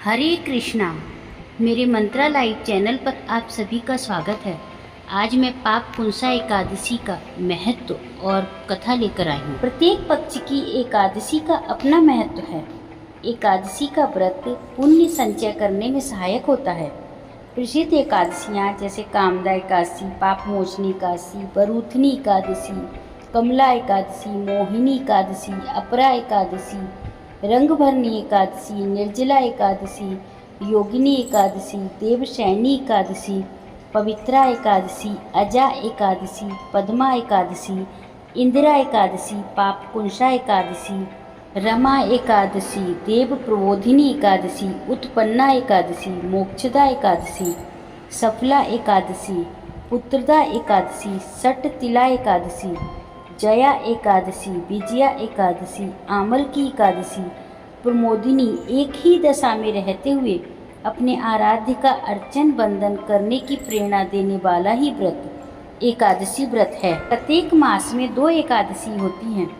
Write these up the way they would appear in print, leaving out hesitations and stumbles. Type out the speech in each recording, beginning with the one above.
हरे कृष्णा। मेरे मंत्रा live channel पर आप सभी का स्वागत है। आज मैं पाप पुंसा एकादशी का महत्व और कथा लेकर आई हूँ। प्रत्येक पक्ष की एकादशी का अपना महत्व है। एकादशी का व्रत पुण्य संचय करने में सहायक होता है। प्रसिद्ध एकादशियाँ जैसे कामदा एकादशी, पाप मोचनी एकादशी, बरूथनी एकादशी, कमला एकादशी, मोहिनी एकादशी, अपरा एकादशी, रंगभरनी एकादशी, निर्जला एकादशी, योगिनी एकादशी, देवशैनी एकादशी, पवित्रा एकादशी, अजा एकादशी, पद्मा एकादशी, इंदिरा एकादशी, पापकुंशा एकादशी, रमा एकादशी, देव प्रबोधिनी एकादशी, उत्पन्ना एकादशी, मोक्षदा एकादशी, सफला एकादशी, पुत्रदा एकादशी, सटतिला एकादशी, जया एकादशी, विजया एकादशी, आमल की एकादशी, प्रमोदिनी। एक ही दशा में रहते हुए अपने आराध्य का अर्चन बंदन करने की प्रेरणा देने वाला ही व्रत एकादशी व्रत है। प्रत्येक मास में 2 एकादशी होती हैं।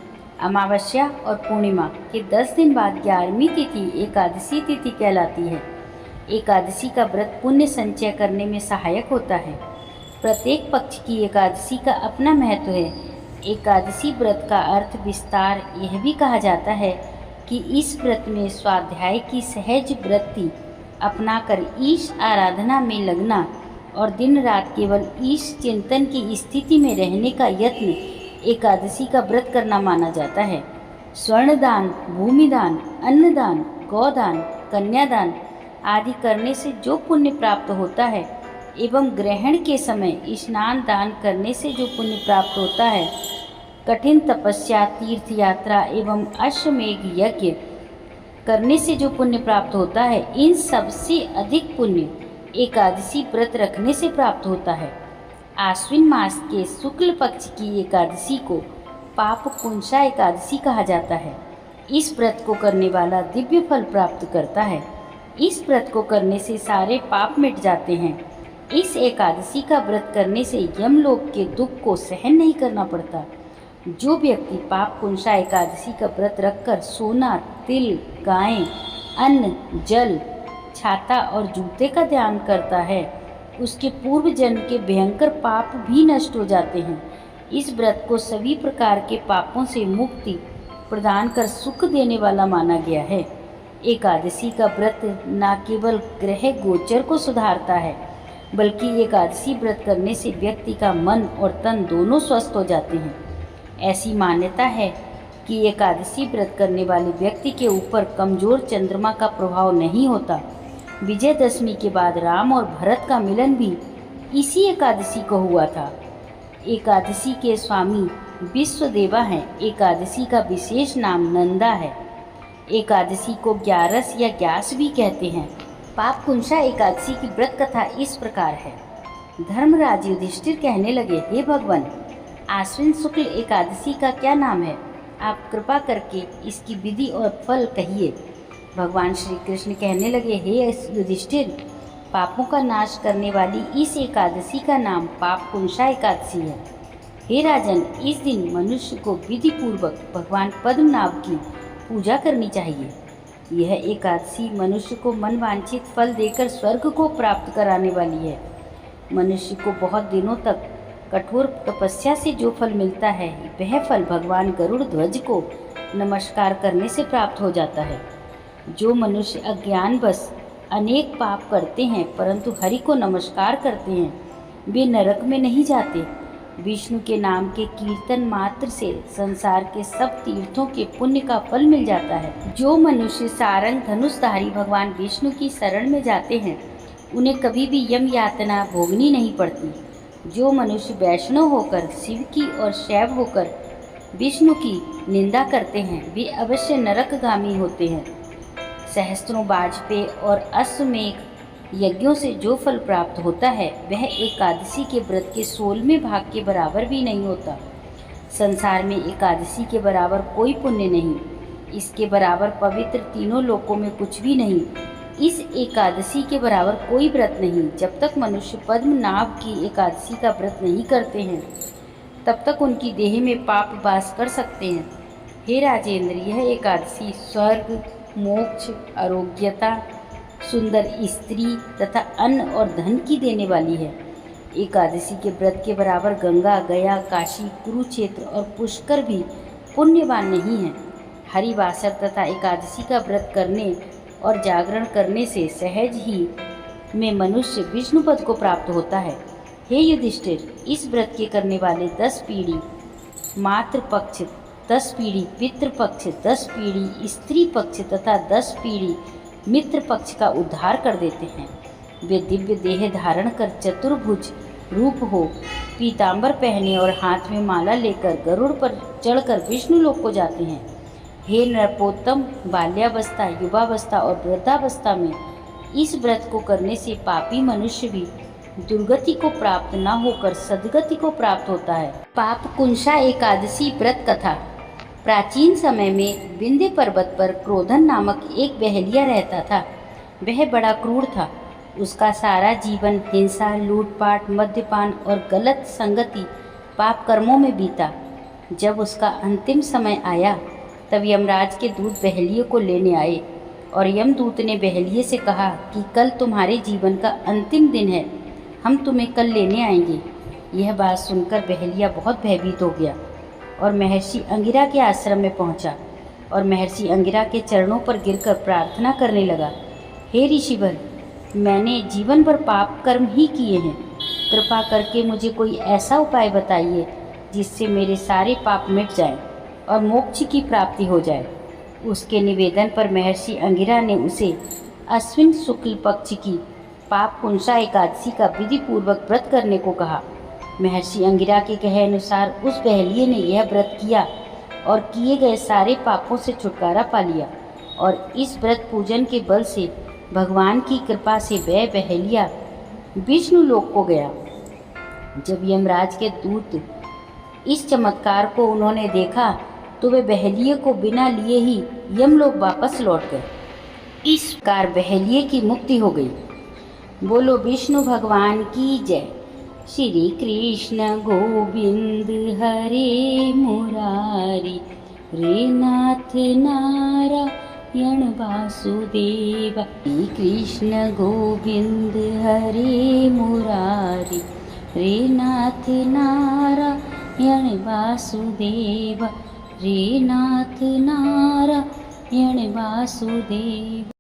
अमावस्या और पूर्णिमा के 10 दिन बाद 11वीं तिथि एकादशी तिथि कहलाती है। एकादशी का व्रत पुण्य संचय करने में सहायक होता है। प्रत्येक पक्ष की एकादशी का अपना महत्व है। एकादशी व्रत का अर्थ विस्तार यह भी कहा जाता है कि इस व्रत में स्वाध्याय की सहज वृत्ति अपनाकर ईश आराधना में लगना और दिन रात केवल ईश चिंतन की स्थिति में रहने का यत्न एकादशी का व्रत करना माना जाता है। स्वर्णदान, भूमिदान, अन्नदान, गौदान, कन्यादान आदि करने से जो पुण्य प्राप्त होता है एवं ग्रहण के समय स्नान दान करने से जो पुण्य प्राप्त होता है, कठिन तपस्या, तीर्थ यात्रा एवं अश्वमेध यज्ञ करने से जो पुण्य प्राप्त होता है, इन सबसे अधिक पुण्य एकादशी व्रत रखने से प्राप्त होता है। आश्विन मास के शुक्ल पक्ष की एकादशी को पाप पुंसा एकादशी कहा जाता है। इस व्रत को करने वाला दिव्य फल प्राप्त करता है। इस व्रत को करने से सारे पाप मिट जाते हैं। इस एकादशी का व्रत करने से यमलोक के दुख को सहन नहीं करना पड़ता। जो व्यक्ति पाप पुंसा एकादशी का व्रत रखकर सोना, तिल, गायें, अन्न, जल, छाता और जूते का ध्यान करता है, उसके पूर्व जन्म के भयंकर पाप भी नष्ट हो जाते हैं। इस व्रत को सभी प्रकार के पापों से मुक्ति प्रदान कर सुख देने वाला माना गया है। एकादशी का व्रत न केवल ग्रह गोचर को सुधारता है, बल्कि एकादशी व्रत करने से व्यक्ति का मन और तन दोनों स्वस्थ हो जाते हैं। ऐसी मान्यता है कि एकादशी व्रत करने वाले व्यक्ति के ऊपर कमजोर चंद्रमा का प्रभाव नहीं होता। विजयदशमी के बाद राम और भरत का मिलन भी इसी एकादशी को हुआ था। एकादशी के स्वामी विश्वदेवा हैं। एकादशी का विशेष नाम नंदा है। एकादशी को ग्यारस या ग्यास भी कहते हैं। पाप पुंसा एकादशी की व्रत कथा इस प्रकार है। धर्मराज युधिष्ठिर कहने लगे, हे भगवान, आश्विन शुक्ल एकादशी का क्या नाम है? आप कृपा करके इसकी विधि और फल कहिए। भगवान श्री कृष्ण कहने लगे, हे युधिष्ठिर, पापों का नाश करने वाली इस एकादशी का नाम पाप पुंसा एकादशी है। हे राजन, इस दिन मनुष्य को विधि पूर्वक भगवान पद्मनाभ की पूजा करनी चाहिए। यह एकादशी मनुष्य को मनवांछित फल देकर स्वर्ग को प्राप्त कराने वाली है। मनुष्य को बहुत दिनों तक कठोर तपस्या से जो फल मिलता है, वह फल भगवान गरुड़ ध्वज को नमस्कार करने से प्राप्त हो जाता है। जो मनुष्य अज्ञानवश अनेक पाप करते हैं परंतु हरि को नमस्कार करते हैं, वे नरक में नहीं जाते। विष्णु के नाम के कीर्तन मात्र से संसार के सब तीर्थों के पुण्य का फल मिल जाता है। जो मनुष्य सारंग धनुषधारी भगवान विष्णु की शरण में जाते हैं, उन्हें कभी भी यम यातना भोगनी नहीं पड़ती। जो मनुष्य वैष्णव होकर शिव की और शैव होकर विष्णु की निंदा करते हैं, वे अवश्य नरकगामी होते हैं। सहस्त्रों वाजपेय और अश्वमेध यज्ञों से जो फल प्राप्त होता है, वह एकादशी के व्रत के 16वें भाग के बराबर भी नहीं होता। संसार में एकादशी के बराबर कोई पुण्य नहीं। इसके बराबर पवित्र तीनों लोकों में कुछ भी नहीं। इस एकादशी के बराबर कोई व्रत नहीं। जब तक मनुष्य पद्मनाभ की एकादशी का व्रत नहीं करते हैं, तब तक उनकी देह में पाप वास कर सकते हैं। हे राजेंद्र, यह एकादशी स्वर्ग, मोक्ष, आरोग्यता, सुंदर स्त्री तथा अन्न और धन की देने वाली है। एकादशी के व्रत के बराबर गंगा, गया, काशी, कुरुक्षेत्र और पुष्कर भी पुण्यवान नहीं है। हरिवासर तथा एकादशी का व्रत करने और जागरण करने से सहज ही में मनुष्य विष्णु पद को प्राप्त होता है। हे युधिष्ठिर, इस व्रत के करने वाले 10 पीढ़ी मातृपक्ष, 10 पीढ़ी पितृपक्ष, 10 पीढ़ी स्त्री पक्ष तथा 10 पीढ़ी मित्र पक्ष का उद्धार कर देते हैं। वे दिव्य देह धारण कर चतुर्भुज रूप हो, पीतांबर पहने और हाथ में माला लेकर गरुड़ पर चढ़कर विष्णु लोक को जाते हैं। हे नरपोत्तम, बाल्यावस्था, युवावस्था और वृद्धावस्था में इस व्रत को करने से पापी मनुष्य भी दुर्गति को प्राप्त न होकर सद्गति को प्राप्त होता है। पाप कुंसा एकादशी व्रत कथा। प्राचीन समय में विंध्य पर्वत पर क्रोधन नामक एक बहेलिया रहता था। वह बड़ा क्रूर था। उसका सारा जीवन हिंसा, लूटपाट, मद्यपान और गलत संगति पाप कर्मों में बीता। जब उसका अंतिम समय आया तब यमराज के दूत बहेलिये को लेने आए और यमदूत ने बहेलिये से कहा कि कल तुम्हारे जीवन का अंतिम दिन है, हम तुम्हें कल लेने आएंगे। यह बात सुनकर बहेलिया बहुत भयभीत हो गया और महर्षि अंगिरा के आश्रम में पहुंचा और महर्षि अंगिरा के चरणों पर गिरकर प्रार्थना करने लगा। हे ऋषिवर, मैंने जीवन भर पाप कर्म ही किए हैं। कृपा करके मुझे कोई ऐसा उपाय बताइए जिससे मेरे सारे पाप मिट जाएं और मोक्ष की प्राप्ति हो जाए। उसके निवेदन पर महर्षि अंगिरा ने उसे अश्विन शुक्ल पक्ष की पाप कुंसा एकादशी का विधि पूर्वक व्रत करने को कहा। महर्षि अंगिरा के कहे अनुसार उस बहेलिये ने यह व्रत किया और किए गए सारे पापों से छुटकारा पा लिया और इस व्रत पूजन के बल से भगवान की कृपा से वह बहेलिया विष्णु लोक को गया। जब यमराज के दूत इस चमत्कार को उन्होंने देखा तो वे बहेलिये को बिना लिए ही यमलोक वापस लौट गए। इस प्रकार बहेलिये की मुक्ति हो गई। बोलो विष्णु भगवान की जय। श्री कृष्ण गोविंद हरे मुरारी, रे नाथ नारायण वासुदेव। श्री कृष्ण गोविंद हरे मुरारी, रे नाथ नारायण वासुदेव, रे नाथ नारायण वासुदेव।